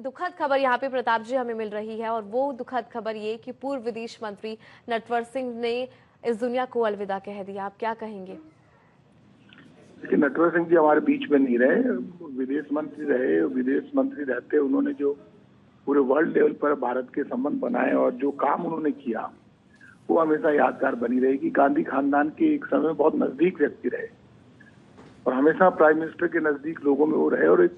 दुखद खबर यहाँ पे प्रताप जी हमें मिल रही है और वो दुखद खबर ये कि पूर्व विदेश मंत्री नटवर सिंह ने इस दुनिया को अलविदा कह दिया। आप क्या कहेंगे? देखिए, नटवर सिंह जी हमारे बीच में नहीं रहे, विदेश मंत्री रहे। विदेश मंत्री रहते उन्होंने जो पूरे वर्ल्ड लेवल पर भारत के संबंध बनाए और जो काम उन्होंने किया वो हमेशा यादगार बनी रहेगी। गांधी खानदान के एक समय बहुत नजदीक व्यक्ति रहे और हमेशा प्राइम मिनिस्टर के नजदीक लोगों में वो रहे और एक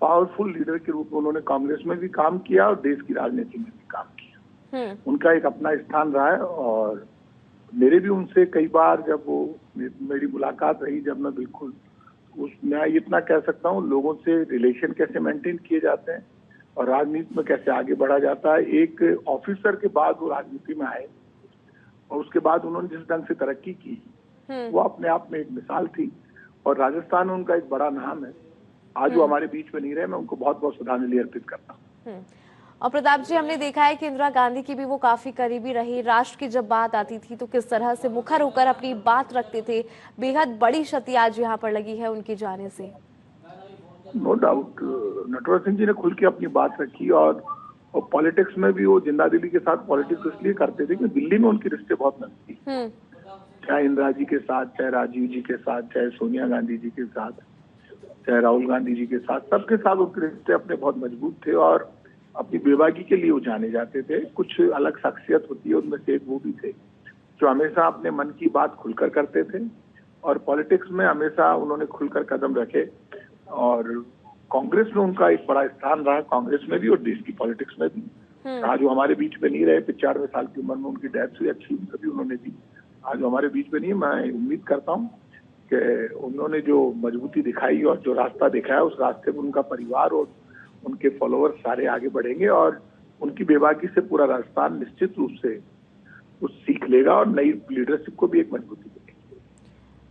पावरफुल लीडर के रूप में उन्होंने कांग्रेस में भी काम किया और देश की राजनीति में भी काम किया। उनका एक अपना स्थान रहा है और मेरे भी उनसे कई बार जब वो मेरी मुलाकात रही, जब मैं बिल्कुल मैं इतना कह सकता हूँ लोगों से रिलेशन कैसे मेंटेन किए जाते हैं और राजनीति में कैसे आगे बढ़ा जाता है। एक ऑफिसर के बाद वो राजनीति में आए और उसके बाद उन्होंने जिस ढंग से तरक्की की वो अपने आप में एक मिसाल थी और राजस्थान में उनका एक बड़ा नाम है। आज वो हमारे बीच में नहीं रहे, मैं उनको बहुत बहुत श्रद्धांजलि अर्पित करता हूँ। और प्रताप जी, हमने देखा है कि इंदिरा गांधी की भी वो काफी करीबी रही। राष्ट्र की जब बात आती थी तो किस तरह से मुखर होकर अपनी बात रखते थे। बेहद बड़ी क्षति आज यहाँ पर लगी है उनके जाने से। नो डाउट नटवर सिंह जी ने खुल के अपनी बात रखी और पॉलिटिक्स में भी वो जिंदा दिली के साथ पॉलिटिक्स इसलिए करते थे कि दिल्ली में उनके रिश्ते बहुत नजदीक, चाहे इंदिरा जी के साथ, चाहे राजीव जी के साथ, चाहे सोनिया गांधी जी के साथ, चाहे राहुल गांधी जी के साथ, सबके साथ उनके रिश्ते अपने बहुत मजबूत थे और अपनी बेबाकी के लिए वो जाने जाते थे। कुछ अलग शख्सियत होती है, उनमें से एक वो भी थे जो हमेशा अपने मन की बात खुलकर करते थे और पॉलिटिक्स में हमेशा उन्होंने खुलकर कदम रखे और कांग्रेस में उनका एक बड़ा स्थान रहा, कांग्रेस में भी और देश की पॉलिटिक्स में भी। आज वो हमारे बीच में नहीं रहे, 95 साल की उम्र में उनकी डेथ हुई, अच्छी कभी उन्होंने दी। आज वो हमारे बीच में नहीं, मैं उम्मीद करता हूँ कि उन्होंने जो मजबूती दिखाई और जो रास्ता दिखाया उस रास्ते में उनका परिवार और उनके फॉलोअर्स सारे आगे बढ़ेंगे और उनकी बेबाकी से पूरा राजस्थान निश्चित रूप से कुछ सीख लेगा और नई लीडरशिप को भी एक मजबूती देगी।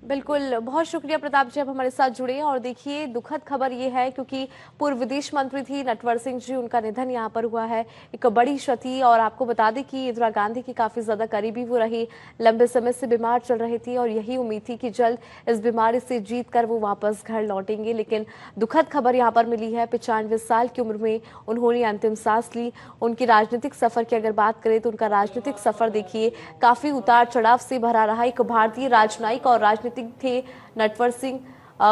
बिल्कुल, बहुत शुक्रिया प्रताप जी, आप हमारे साथ जुड़े। और देखिए, दुखद खबर ये है क्योंकि पूर्व विदेश मंत्री थी नटवर सिंह जी, उनका निधन यहाँ पर हुआ है, एक बड़ी क्षति। और आपको बता दें कि इंदिरा गांधी की काफी ज्यादा करीबी वो रही, लंबे समय से बीमार चल रही थी और यही उम्मीद थी कि जल्द इस बीमारी से जीत कर वो वापस घर लौटेंगे। लेकिन दुखद खबर यहाँ पर मिली है, 95 साल की उम्र में उन्होंने अंतिम सांस ली। उनकी राजनीतिक सफर की अगर बात करें तो उनका राजनीतिक सफर देखिए काफी उतार चढ़ाव से भरा रहा। एक भारतीय राजनयिक और राजनीतिक थे नटवर सिंह।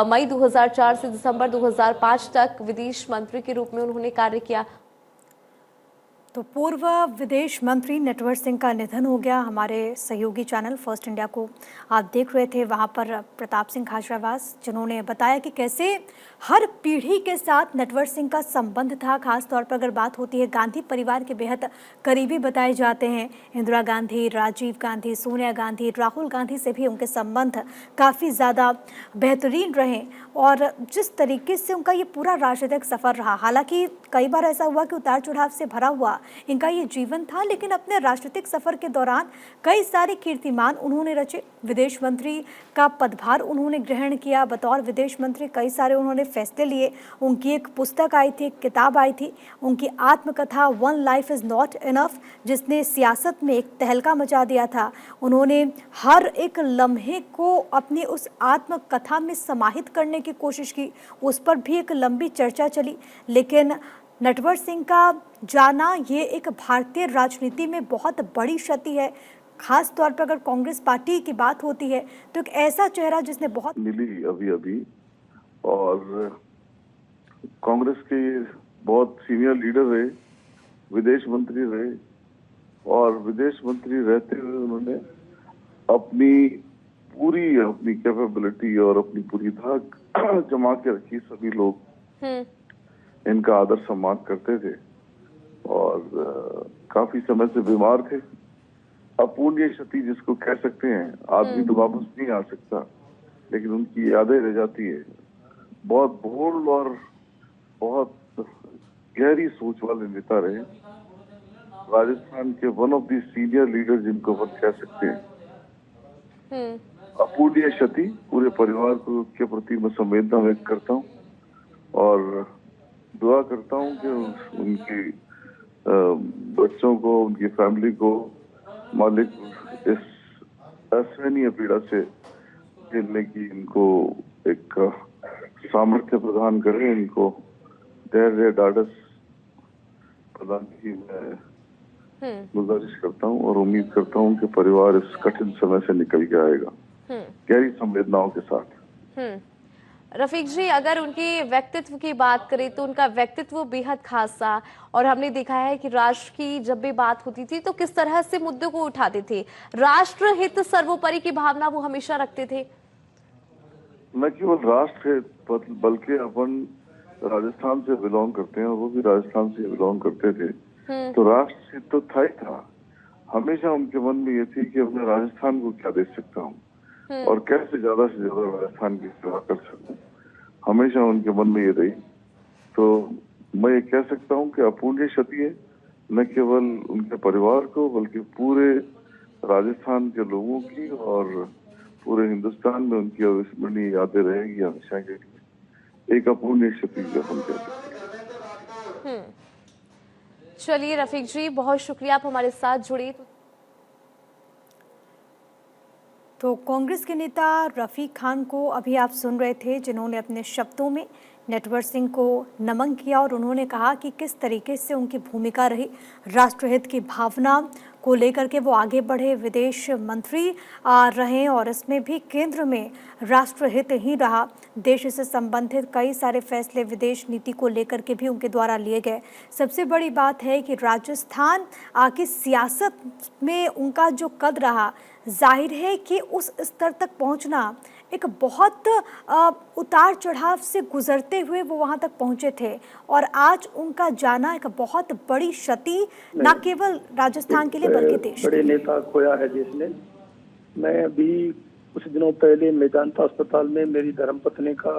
मई 2004 से दिसंबर 2005 तक विदेश मंत्री के रूप में उन्होंने कार्य किया। तो पूर्व विदेश मंत्री नटवर सिंह का निधन हो गया। हमारे सहयोगी चैनल फर्स्ट इंडिया को आप देख रहे थे, वहाँ पर प्रताप सिंह खाचरियावास जिन्होंने बताया कि कैसे हर पीढ़ी के साथ नटवर सिंह का संबंध था। खास तौर पर अगर बात होती है, गांधी परिवार के बेहद करीबी बताए जाते हैं। इंदिरा गांधी, राजीव गांधी, सोनिया गांधी, राहुल गांधी से भी उनके संबंध काफ़ी ज़्यादा बेहतरीन रहे और जिस तरीके से उनका ये पूरा राजनीतिक सफ़र रहा, हालांकि कई बार ऐसा हुआ कि उतार चढ़ाव से भरा हुआ इनका ये जीवन था, लेकिन अपने राजनीतिक सफर के दौरान कई सारे कीर्तिमान उन्होंने रचे। विदेश मंत्री का पदभार उन्होंने ग्रहण किया। बतौर विदेश मंत्री कई सारे उन्होंने फैसले लिए। उनकी एक पुस्तक आई थी, एक किताब आई थी, उनकी आत्मकथा one life is not enough, जिसने सियासत में एक तहलका मचा दिया था। उन्होंने हर एक लम्हे को अपनी उस आत्मकथा में समाहित करने की कोशिश की, उस पर भी एक लंबी चर्चा चली। लेकिन नटवर सिंह का जाना ये एक भारतीय राजनीति में बहुत बड़ी क्षति है। खास तौर पर अगर कांग्रेस पार्टी की बात होती है तो एक ऐसा चेहरा जिसने बहुत मिली अभी और कांग्रेस के बहुत सीनियर लीडर रहे, विदेश मंत्री रहे और विदेश मंत्री रहते हुए उन्होंने अपनी कैपेबिलिटी और अपनी पूरी धाक जमा के रखी। सभी लोग इनका आदर सम्मान करते थे और काफी समय से बीमार थे। अपूर्णीय क्षति जिसको कह सकते हैं, आदमी तो वापस नहीं आ सकता, लेकिन उनकी यादें रह जाती है। बहुत बोल्ड और बहुत गहरी सोच वाले नेता रहे, राजस्थान के one of the senior leader जिनको हम कह सकते हैं। अपूर्णीय क्षति, पूरे परिवार को के प्रति मैं संवेदना व्यक्त करता हूँ और दुआ करता हूँ कि उनके बच्चों को, उनकी फैमिली को मालिक इस असहनीय पीड़ा से झेलने की इनको एक सामर्थ्य प्रदान करें, इनको धैर्य, ढाढ़स प्रदान की मैं गुजारिश करता हूँ और उम्मीद करता हूँ कि परिवार इस कठिन समय से निकल के आएगा गहरी संवेदनाओं के साथ। रफीक जी, अगर उनके व्यक्तित्व की बात करें तो उनका व्यक्तित्व बेहद खास था और हमने देखा है कि राष्ट्र की जब भी बात होती थी तो किस तरह से मुद्दों को उठाते थे, राष्ट्र हित सर्वोपरि की भावना वो हमेशा रखते थे। न केवल राष्ट्र हित बल्कि अपन राजस्थान से बिलोंग करते हैं और वो भी राजस्थान से बिलोंग करते थे, तो राष्ट्र हित तो था ही था। हमेशा उनके मन में ये थी कि अपने राजस्थान को क्या दे सकता हूँ और कैसे ज्यादा से ज्यादा राजस्थान की सेवा कर सकूं, हमेशा उनके मन में ये रही। तो मैं ये कह सकता हूँ कि अपूर्णीय क्षति है न केवल उनके परिवार को बल्कि पूरे राजस्थान के लोगों की और पूरे हिंदुस्तान में उनकी अविस्मरणीय यादें रहेगी हमेशा के लिए। एक अपूर्णीय क्षति जो हम कह सकते हैं। चलिए रफीक जी, बहुत शुक्रिया, आप हमारे साथ जुड़े। तो कांग्रेस के नेता रफीक खान को अभी आप सुन रहे थे, जिन्होंने अपने शब्दों में नटवर सिंह को नमन किया और उन्होंने कहा कि किस तरीके से उनकी भूमिका रही, राष्ट्रहित की भावना को लेकर के वो आगे बढ़े, विदेश मंत्री रहे और इसमें भी केंद्र में राष्ट्रहित ही रहा। देश से संबंधित कई सारे फैसले विदेश नीति को लेकर के भी उनके द्वारा लिए गए। सबसे बड़ी बात है कि राजस्थान की सियासत में उनका जो कद रहा, जाहिर है कि उस स्तर तक पहुंचना एक बहुत उतार चढ़ाव से गुजरते हुए वो वहां तक पहुंचे थे और आज उनका जाना एक बहुत बड़ी क्षति न केवल राजस्थान के लिए बल्कि देश बड़े नेता खोया है देश ने। मैं अभी कुछ दिनों पहले मेदांता अस्पताल में मेरी धर्मपत्नी का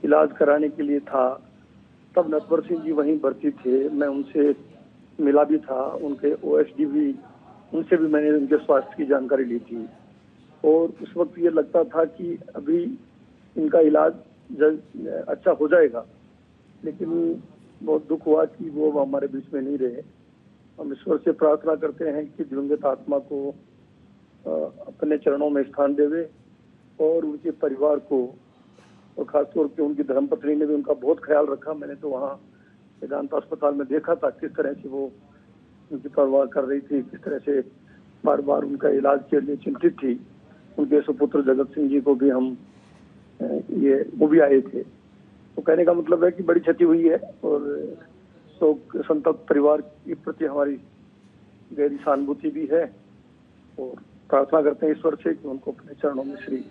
इलाज कराने के लिए था, तब नटवर सिंह जी वहीं भर्ती थे। मैं उनसे मिला भी था, उनके ओएसडी भी, उनसे भी मैंने उनके स्वास्थ्य की जानकारी ली थी और उस वक्त ये लगता था कि अभी इनका इलाज अच्छा हो जाएगा, लेकिन बहुत दुख हुआ कि वो हमारे बीच में नहीं रहे। हम ईश्वर से प्रार्थना करते हैं कि दिवंगत आत्मा को अपने चरणों में स्थान देवे और उनके परिवार को, और खासतौर पे उनकी धर्मपत्नी ने भी उनका बहुत ख्याल रखा। मैंने तो वहाँ वेदांता अस्पताल में देखा था किस तरह से वो उनकी परवाह कर रही थी, किस तरह से बार बार उनका इलाज के लिए चिंतित थी। उनके सुपुत्र जगत सिंह जी को भी हम वो भी आए थे। तो कहने का मतलब है कि बड़ी क्षति हुई है और शोक संतप्त परिवार के प्रति हमारी गहरी सहानुभूति भी है और प्रार्थना करते हैं ईश्वर से कि उनको अपने चरणों में श्री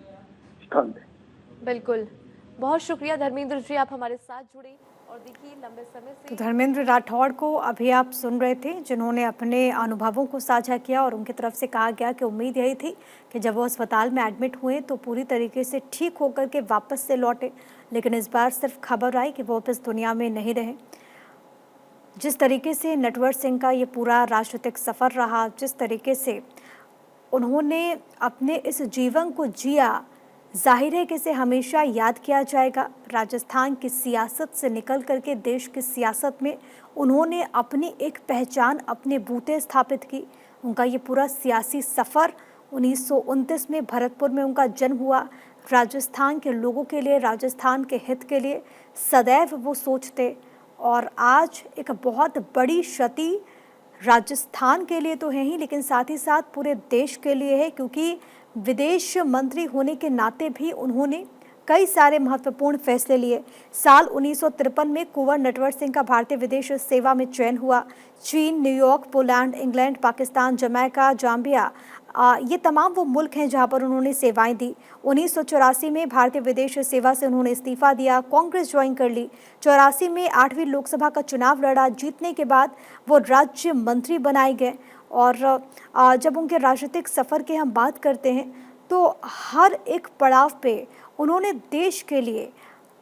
स्थान दें। बिल्कुल, बहुत शुक्रिया धर्मेंद्र जी, आप हमारे साथ जुड़े और देखिए लंबे समय से। तो धर्मेंद्र राठौड़ को अभी आप सुन रहे थे, जिन्होंने अपने अनुभवों को साझा किया और उनकी तरफ से कहा गया कि उम्मीद यही थी कि जब वो अस्पताल में एडमिट हुए तो पूरी तरीके से ठीक होकर के वापस से लौटे, लेकिन इस बार सिर्फ खबर आई कि वो अब इस दुनिया में नहीं रहे। जिस तरीके से नटवर सिंह का ये पूरा राजनीतिक सफ़र रहा, जिस तरीके से उन्होंने अपने इस जीवन को जिया, जाहिर है कि इसे हमेशा याद किया जाएगा। राजस्थान की सियासत से निकल करके देश की सियासत में उन्होंने अपनी एक पहचान, अपने बूते स्थापित की। उनका ये पूरा सियासी सफ़र 1929 में भरतपुर में उनका जन्म हुआ। राजस्थान के लोगों के लिए, राजस्थान के हित के लिए सदैव वो सोचते और आज एक बहुत बड़ी क्षति राजस्थान के लिए तो है ही, लेकिन साथ ही साथ पूरे देश के लिए है, क्योंकि विदेश मंत्री होने के नाते भी उन्होंने कई सारे महत्वपूर्ण फैसले लिए। साल 1953 में कुंवर नटवर सिंह का भारतीय विदेश सेवा में चयन हुआ। चीन, New York, Poland, England, Pakistan, Jamaica, Zambia, ये तमाम वो मुल्क हैं जहां पर उन्होंने सेवाएं दी। 1984 में भारतीय विदेश सेवा से उन्होंने इस्तीफा दिया, कांग्रेस ज्वाइन कर ली। 84 में 8वीं लोकसभा का चुनाव लड़ा, जीतने के बाद वो राज्य मंत्री बनाए गए। और जब उनके राजनीतिक सफ़र की हम बात करते हैं तो हर एक पड़ाव पे उन्होंने देश के लिए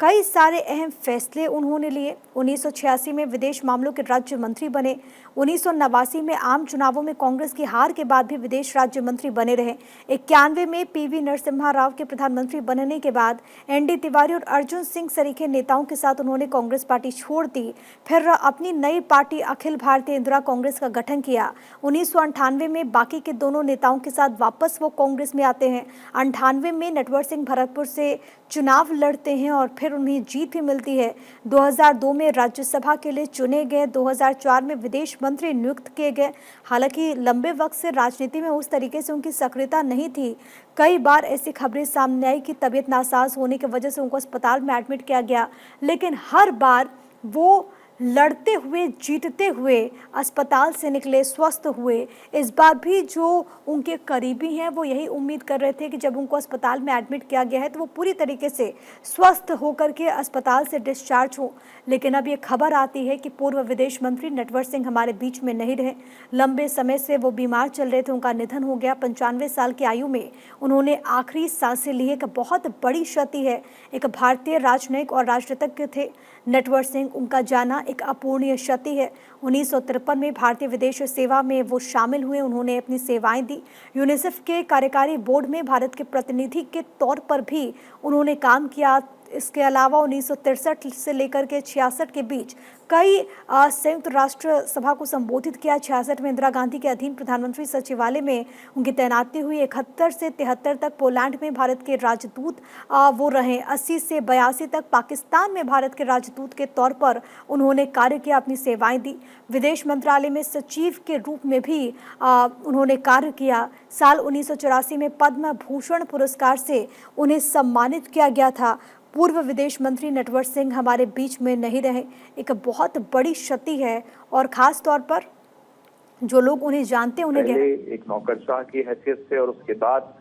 कई सारे अहम फैसले उन्होंने लिए। 1986 में विदेश मामलों के राज्य मंत्री बने। 1989 में आम चुनावों में कांग्रेस की हार के बाद भी विदेश राज्य मंत्री बने रहे। 91 में पीवी नरसिम्हा राव के प्रधानमंत्री बनने के बाद एनडी तिवारी और अर्जुन सिंह सरीखे नेताओं के साथ उन्होंने कांग्रेस पार्टी छोड़ दी। फिर अपनी नई पार्टी अखिल भारतीय इंदिरा कांग्रेस का गठन किया। 1998 में बाकी के दोनों नेताओं के साथ वापस वो कांग्रेस में आते हैं। 98 में नटवर सिंह भरतपुर से चुनाव लड़ते हैं और फिर उन्हें जीत भी मिलती है। 2002 में राज्यसभा के लिए चुने गए, 2004 में विदेश मंत्री नियुक्त किए गए। हालांकि लंबे वक्त से राजनीति में उस तरीके से उनकी सक्रियता नहीं थी। कई बार ऐसी खबरें सामने आई कि तबीयत नासाज होने की वजह से उनको अस्पताल में एडमिट किया गया, लेकिन हर बार वो लड़ते हुए, जीतते हुए अस्पताल से निकले, स्वस्थ हुए। इस बार भी जो उनके करीबी हैं वो यही उम्मीद कर रहे थे कि जब उनको अस्पताल में एडमिट किया गया है तो वो पूरी तरीके से स्वस्थ होकर के अस्पताल से डिस्चार्ज हो। लेकिन अब ये खबर आती है कि पूर्व विदेश मंत्री नटवर सिंह हमारे बीच में नहीं रहे। लंबे समय से वो बीमार चल रहे थे, उनका निधन हो गया। 95 साल की आयु में उन्होंने आखिरी सांसें ली। एक बहुत बड़ी क्षति है। एक भारतीय राजनयिक और राजनीतिज्ञ थे नटवर सिंह, उनका जाना एक अपूर्णीय क्षति है। 1953 में भारतीय विदेश सेवा में वो शामिल हुए। उन्होंने अपनी सेवाएं दी। यूनिसेफ के कार्यकारी बोर्ड में भारत के प्रतिनिधि के तौर पर भी उन्होंने काम किया। इसके अलावा 1963 से लेकर के 66 के बीच कई संयुक्त राष्ट्र सभा को संबोधित किया। 66 में इंदिरा गांधी के अधीन प्रधानमंत्री सचिवालय में उनकी तैनाती हुई। 71 से 73 तक पोलैंड में भारत के राजदूत वो रहे। 80 से 82 तक पाकिस्तान में भारत के राजदूत के तौर पर उन्होंने कार्य किया, अपनी सेवाएं दी। विदेश मंत्रालय में सचिव के रूप में भी उन्होंने कार्य किया। साल 1984 में पद्म भूषण पुरस्कार से उन्हें सम्मानित किया गया था। पूर्व विदेश मंत्री नटवर सिंह हमारे बीच में नहीं रहे। एक बहुत बड़ी क्षति है और खास तौर पर जो लोग उन्हें जानते उन्हें पहले एक नौकरशाह की हैसियत से और उसके बाद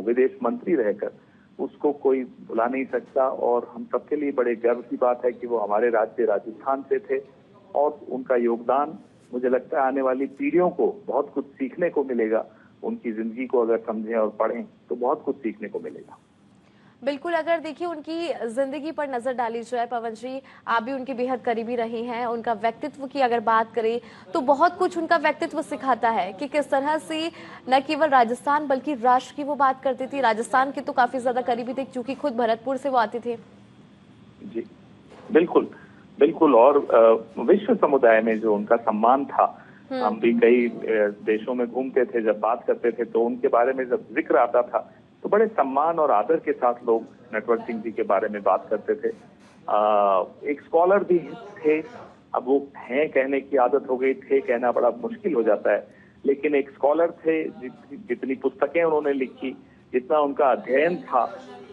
विदेश मंत्री रहकर उसको कोई भुला नहीं सकता। और हम सबके लिए बड़े गर्व की बात है कि वो हमारे राज्य राजस्थान से थे और उनका योगदान मुझे लगता है आने वाली पीढ़ियों को बहुत कुछ सीखने को मिलेगा। उनकी जिंदगी को अगर समझें और पढ़ें तो बहुत कुछ सीखने को मिलेगा। बिल्कुल, अगर देखिए उनकी जिंदगी पर नजर डाली जाए, पवन जी आप भी उनके बेहद करीबी रहे हैं। उनका व्यक्तित्व की अगर बात करें तो बहुत कुछ उनका व्यक्तित्व सिखाता है कि किस तरह से न केवल राजस्थान बल्कि राष्ट्र की वो बात करती थी। राजस्थान के तो काफी ज्यादा करीबी थे क्योंकि खुद भरतपुर से वो आते थे। जी बिल्कुल बिल्कुल। और विश्व समुदाय में जो उनका सम्मान था, हम भी कई देशों में घूमते थे, जब बात करते थे तो उनके बारे में जब जिक्र आता था तो बड़े सम्मान और आदर के साथ लोग नटवर सिंह जी के बारे में बात करते थे। एक स्कॉलर भी थे। अब वो हैं कहने की आदत हो गई, थे कहना बड़ा मुश्किल हो जाता है, लेकिन एक स्कॉलर थे। जितनी पुस्तकें उन्होंने लिखी, जितना उनका अध्ययन था,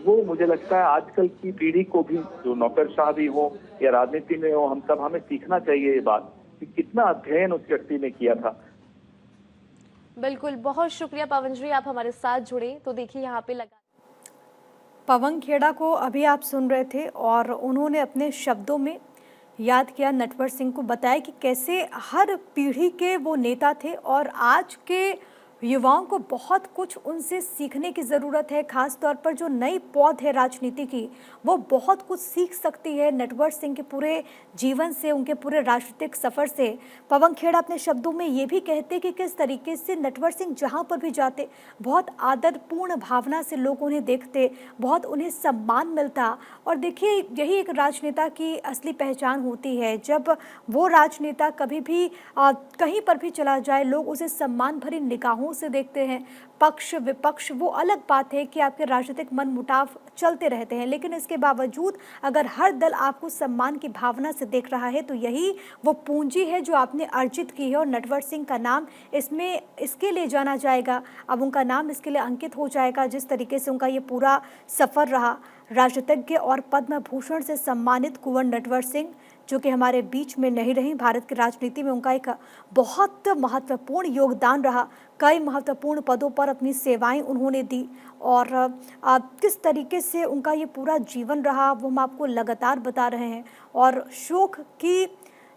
वो मुझे लगता है आजकल की पीढ़ी को भी, जो नौकरशाह भी हो या राजनीति में हो, हम सब हमें सीखना चाहिए ये बात कि कितना अध्ययन उस व्यक्ति ने किया था। बिल्कुल, बहुत शुक्रिया पवन जी, आप हमारे साथ जुड़े। तो देखिए यहाँ पे लगा पवन खेड़ा को अभी आप सुन रहे थे और उन्होंने अपने शब्दों में याद किया नटवर सिंह को, बताया कि कैसे हर पीढ़ी के वो नेता थे और आज के युवाओं को बहुत कुछ उनसे सीखने की ज़रूरत है। खास तौर पर जो नई पौध है राजनीति की, वो बहुत कुछ सीख सकती है नटवर सिंह के पूरे जीवन से, उनके पूरे राजनीतिक सफ़र से। पवन खेड़ा अपने शब्दों में ये भी कहते कि किस तरीके से नटवर सिंह जहाँ पर भी जाते बहुत आदरपूर्ण भावना से लोग उन्हें देखते, बहुत उन्हें सम्मान मिलता। और देखिए यही एक राजनेता की असली पहचान होती है। जब वो राजनेता कभी भी कहीं पर भी चला जाए, लोग उसे सम्मान भरी निगाहों से देखते हैं। पक्ष विपक्ष वो अलग बात है कि आपके राजनीतिक मन मुटाव चलते रहते हैं, लेकिन इसके बावजूद अगर हर दल आपको सम्मान की भावना से देख रहा है तो यही वो पूंजी है जो आपने अर्जित की है। और नटवर सिंह का नाम इसमें इसके लिए जाना जाएगा, अब उनका नाम इसके लिए अंकित हो जाएगा जिस तरीके से उनका ये पूरा सफ़र रहा। राजनीतिज्ञ और पद्म भूषण से सम्मानित कुंवर नटवर सिंह जो कि हमारे बीच में नहीं रही। भारत की राजनीति में उनका एक बहुत महत्वपूर्ण योगदान रहा। कई महत्वपूर्ण पदों पर अपनी सेवाएं उन्होंने दी और किस तरीके से उनका ये पूरा जीवन रहा वो हम आपको लगातार बता रहे हैं। और शोक की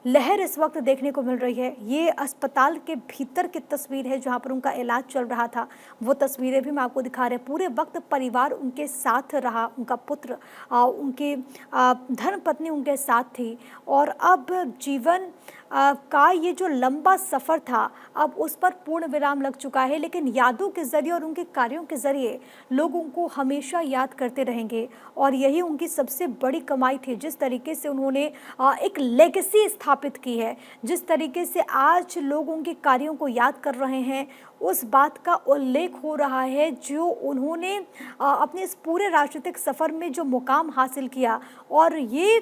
लहर इस वक्त देखने को मिल रही है। ये अस्पताल के भीतर की तस्वीर है जहां पर उनका इलाज चल रहा था। वो तस्वीरें भी मैं आपको दिखा रहे हैं। पूरे वक्त परिवार उनके साथ रहा, उनका पुत्र, उनकी धर्मपत्नी उनके साथ थी। और अब जीवन का ये जो लंबा सफ़र था अब उस पर पूर्ण विराम लग चुका है, लेकिन यादों के ज़रिए और उनके कार्यों के ज़रिए लोग उनको हमेशा याद करते रहेंगे। और यही उनकी सबसे बड़ी कमाई थी, जिस तरीके से उन्होंने एक लेगेसी स्थापित की है, जिस तरीके से आज लोग उनके कार्यों को याद कर रहे हैं, उस बात का उल्लेख हो रहा है जो उन्होंने अपने इस पूरे राजनीतिक सफ़र में जो मुकाम हासिल किया। और ये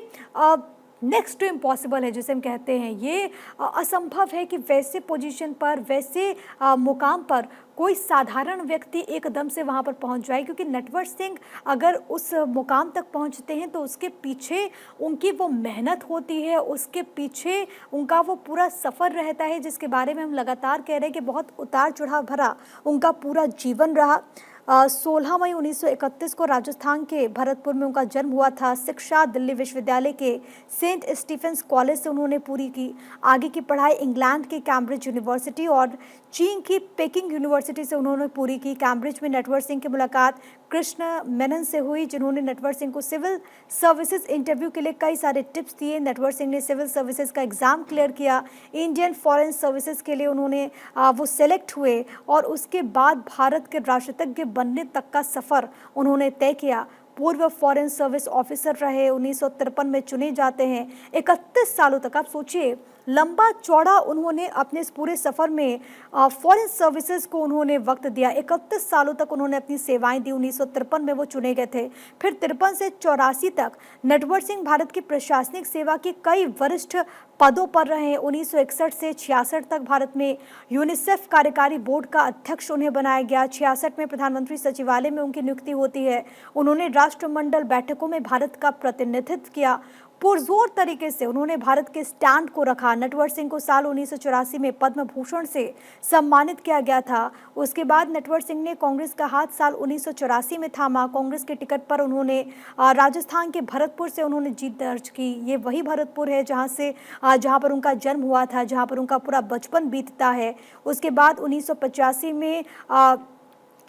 नेक्स्ट टू इम्पॉसिबल है जिसे हम कहते हैं। ये असंभव है कि वैसे पोजीशन पर, वैसे मुकाम पर कोई साधारण व्यक्ति एकदम से वहाँ पर पहुँच जाए, क्योंकि नटवर सिंह अगर उस मुकाम तक पहुँचते हैं तो उसके पीछे उनकी वो मेहनत होती है, उसके पीछे उनका वो पूरा सफ़र रहता है, जिसके बारे में हम लगातार कह रहे हैं कि बहुत उतार चढ़ाव भरा उनका पूरा जीवन रहा। 16 मई 1931 को राजस्थान के भरतपुर में उनका जन्म हुआ था। शिक्षा दिल्ली विश्वविद्यालय के सेंट स्टीफेंस कॉलेज से उन्होंने पूरी की। आगे की पढ़ाई इंग्लैंड की कैम्ब्रिज यूनिवर्सिटी और चीन की पेकिंग यूनिवर्सिटी से उन्होंने पूरी की। कैम्ब्रिज में नटवर सिंह की मुलाकात कृष्ण मेनन से हुई, जिन्होंने नटवर सिंह को सिविल सर्विसेज इंटरव्यू के लिए कई सारे टिप्स दिए। नटवर सिंह ने सिविल सर्विसेज का एग्ज़ाम क्लियर किया। इंडियन फॉरेन सर्विसेज के लिए उन्होंने वो सेलेक्ट हुए और उसके बाद भारत के राष्ट्रज्ञ बनने तक का सफ़र उन्होंने तय किया। पूर्व फॉरेन सर्विस ऑफिसर रहे, 1953 में चुने जाते हैं। 31 सालों तक, आप सोचिए, लंबा चौड़ा उन्होंने अपने इस पूरे सफ़र में फॉरेन सर्विसेज को उन्होंने वक्त दिया। 31 सालों तक उन्होंने अपनी सेवाएं दी। 1953 में वो चुने गए थे। फिर 53 से 84 तक नटवर सिंह भारत की प्रशासनिक सेवा के कई वरिष्ठ पदों पर रहे। 1961 से 66 तक भारत में यूनिसेफ कार्यकारी बोर्ड का अध्यक्ष उन्हें बनाया गया। 66 में प्रधानमंत्री सचिवालय में उनकी नियुक्ति होती है। उन्होंने राष्ट्रमंडल बैठकों में भारत का प्रतिनिधित्व किया। पुरजोर तरीके से उन्होंने भारत के स्टैंड को रखा। नटवर सिंह को साल 1984 में पद्म भूषण से सम्मानित किया गया था। उसके बाद नटवर सिंह ने कांग्रेस का हाथ साल 1984 में थामा। कांग्रेस के टिकट पर उन्होंने राजस्थान के भरतपुर से उन्होंने जीत दर्ज की। ये वही भरतपुर है जहाँ पर उनका जन्म हुआ था, जहाँ पर उनका पूरा बचपन बीतता है। उसके बाद 1985 में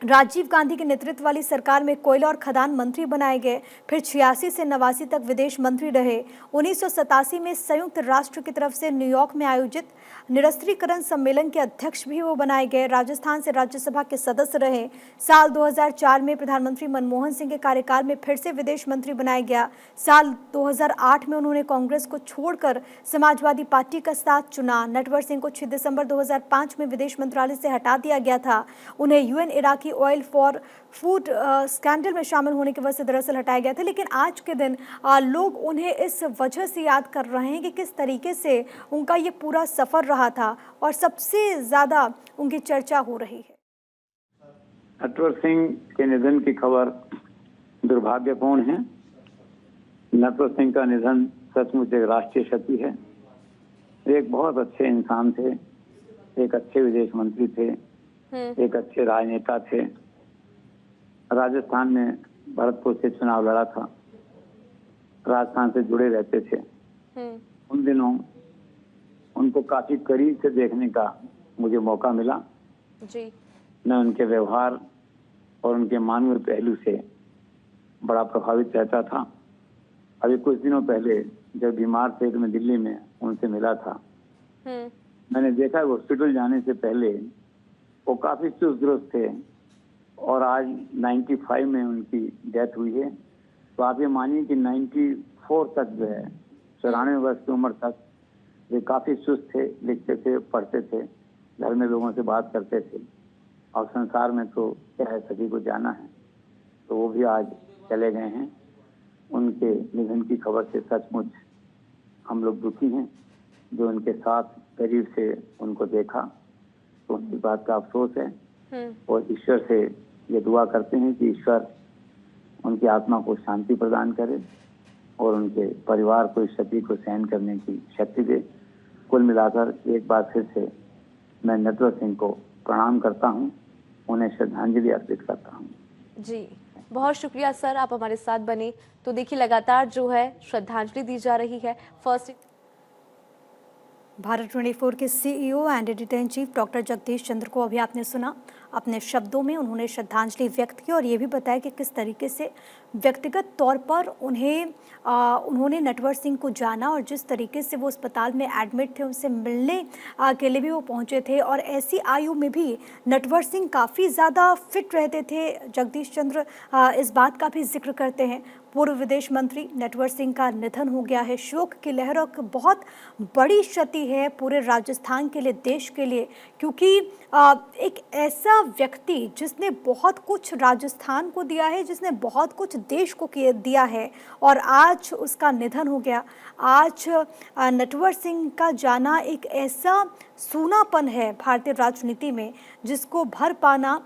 राजीव गांधी के नेतृत्व वाली सरकार में कोयला और खदान मंत्री बनाए गए। फिर 86 से 89 तक विदेश मंत्री रहे। 1987 में संयुक्त राष्ट्र की तरफ से न्यूयॉर्क में आयोजित निरस्त्रीकरण सम्मेलन के अध्यक्ष भी वो बनाए गए। राजस्थान से राज्यसभा के सदस्य रहे। साल 2004 में प्रधानमंत्री मनमोहन सिंह के कार्यकाल में फिर से विदेश मंत्री बनाया गया। साल 2008 में उन्होंने कांग्रेस को छोड़कर समाजवादी पार्टी का साथ चुना। नटवर सिंह को 6 दिसंबर 2005 में विदेश मंत्रालय से हटा दिया गया था। उन्हें UN Iraqi oil for food scandal में शामिल होने की वजह से दरअसल हटाया गया था। लेकिन आज के दिन लोग उन्हें इस वजह से याद कर रहे हैं कि किस तरीके से उनका ये पूरा सफ़र रहा था और सबसे ज़्यादा उनकी चर्चा हो रही है। नटवर सिंह के निधन की खबर दुर्भाग्यपूर्ण है। नटवर सिंह का निधन सचमुच एक राष्ट्रीय क्षति है। एक बहुत अच्छे इंसान थे, एक अच्छे विदेश मंत्री थे, एक अच्छे राजनेता थे। राजस्थान में भरतपुर से चुनाव लड़ा था, राजस्थान से जुड़े रहते थे। उन दिनों उनको काफी करीब से देखने का मुझे मौका मिला जी। मैं उनके व्यवहार और उनके मानवीय पहलू से बड़ा प्रभावित रहता था। अभी कुछ दिनों पहले जब बीमार थे तो मैं दिल्ली में उनसे मिला था। मैंने देखा हॉस्पिटल जाने से पहले वो काफी चुस्त दुरुस्त थे और आज 95 में उनकी डेथ हुई है। तो आप ये मानिए कि 94 तक जो है, 94 वर्ष की उम्र तक वे काफी चुस्त थे, लिखते थे, पढ़ते थे, घर में लोगों से बात करते थे और संसार में तो क्या है, सभी को जाना है। तो वो भी आज चले गए हैं। उनके निधन की खबर से सचमुच हम लोग दुखी हैं। जो उनके साथ करीब से उनको देखा तो उनकी बात का अफसोस है और ईश्वर से ये दुआ करते हैं कि ईश्वर उनकी आत्मा को शांति प्रदान करे और उनके परिवार को इस क्षति को सहन करने की शक्ति दे। कुल मिलाकर एक बार फिर से मैं नटवर सिंह को प्रणाम करता हूँ, उन्हें श्रद्धांजलि अर्पित करता हूँ। जी, बहुत शुक्रिया सर, आप हमारे साथ बने। तो देखिए, लगातार जो है श्रद्धांजलि दी जा रही है। फर्स्ट भारत 24 के CEO and editor in chief doctor Jagdish Chandra को अभी आपने सुना। अपने शब्दों में उन्होंने श्रद्धांजलि व्यक्त की और ये भी बताया कि किस तरीके से व्यक्तिगत तौर पर उन्होंने नटवर सिंह को जाना और जिस तरीके से वो अस्पताल में एडमिट थे, उनसे मिलने के लिए भी वो पहुंचे थे। और ऐसी आयु में भी नटवर सिंह काफ़ी ज़्यादा फिट रहते थे। जगदीश चंद्र इस बात का भी जिक्र करते हैं। पूर्व विदेश मंत्री नटवर सिंह का निधन हो गया है। शोक की लहर और बहुत बड़ी क्षति है पूरे राजस्थान के लिए, देश के लिए, क्योंकि एक ऐसा व्यक्ति जिसने बहुत कुछ राजस्थान को दिया है, जिसने बहुत कुछ देश को दिया है, और आज उसका निधन हो गया। आज नटवर सिंह का जाना एक ऐसा सूनापन है भारतीय राजनीति में जिसको भर पाना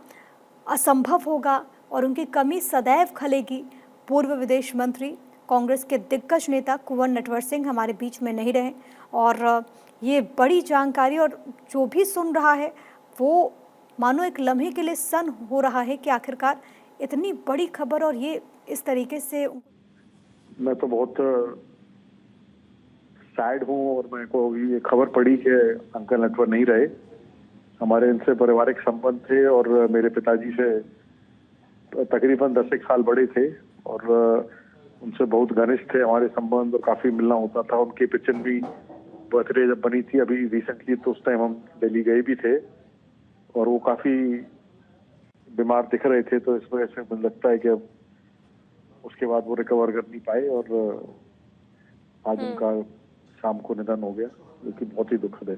असंभव होगा और उनकी कमी सदैव खलेगी। पूर्व विदेश मंत्री, कांग्रेस के दिग्गज नेता कुंवर नटवर सिंह हमारे बीच में नहीं रहे और ये बड़ी जानकारी, और जो भी सुन रहा है वो मानो एक लम्हे के लिए सन हो रहा है कि आखिरकार इतनी बड़ी खबर और ये इस तरीके से। मैं तो बहुत सैड हूँ और मेरे को ये खबर पड़ी कि अंकल नटवर नहीं रहे। हमारे इनसे पारिवारिक संबंध थे और मेरे पिताजी से तकरीबन 10 एक साल बड़े थे और उनसे बहुत घनिष्ठ थे हमारे संबंध और काफी मिलना होता था। उनकी 95वीं बर्थडे जब बनी थी अभी रिसेंटली, तो उस टाइम हम दिल्ली गए भी थे और वो काफी बीमार दिख रहे थे, तो इस वजह से मुझे लगता है कि अब उसके बाद वो रिकवर कर नहीं पाए और आज उनका शाम को निधन हो गया, जो कि बहुत ही दुखद है।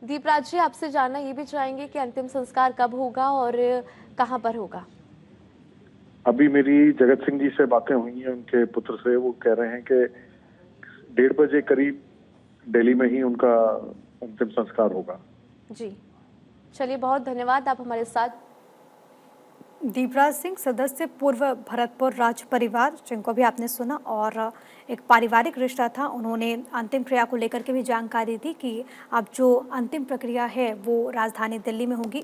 दीपराज जी, आपसे जानना ये भी चाहेंगे कि अंतिम संस्कार कब होगा और कहां पर होगा? अभी मेरी जगत सिंह जी से बातें हुई हैं, उनके पुत्र से। वो कह रहे हैं कि 1:30 बजे करीब दिल्ली में ही उनका अंतिम संस्कार होगा। जी, चलिए, बहुत धन्यवाद आप हमारे साथ। दीपराज सिंह, सदस्य पूर्व भरतपुर राज परिवार, जिनको भी आपने सुना, और एक पारिवारिक रिश्ता था। उन्होंने अंतिम क्रिया को लेकर के भी जानकारी दी कि अब जो अंतिम प्रक्रिया है वो राजधानी दिल्ली में होगी।